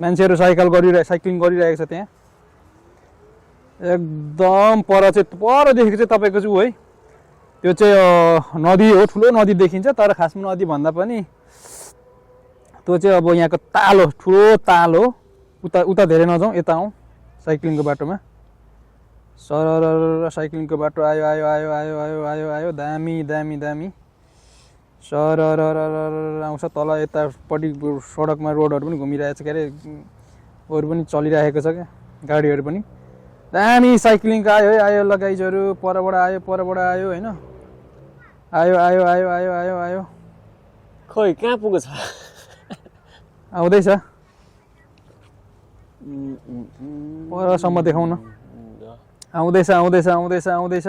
मान्छेहरू साइक्लिङ गरिरहेको छ त्यहाँ एकदम पर देखेको चाहिँ तपाईँको चाहिँ है त्यो चाहिँ नदी हो, ठुलो नदी देखिन्छ तर खासमा नदी भन्दा पनि त्यो चाहिँ अब यहाँको ताल हो, ठुलो ताल हो। उता धेरै नजाउँ, यता आउँ साइक्लिङको बाटोमा। सरर साइक्लिङको बाटो आयो आयो आयो आयो आयो आयो आयो दामी दामी दामी सरर आउँछ तल। यतापट्टि सडकमा रोडहरू पनि घुमिरहेको छ, के अरे अरू पनि चलिरहेको छ क्या गाडीहरू पनि। दामी साइक्लिङको आयो है, आयो लगाइजहरू परबाट आयो होइन, आयो आयो आयो आयो आयो आयो। खोइ कहाँ पुगेको छ? आउँदैछ परसम्म देखाउँ न। आउँदैछ आउँदैछ आउँदैछ आउँदैछ।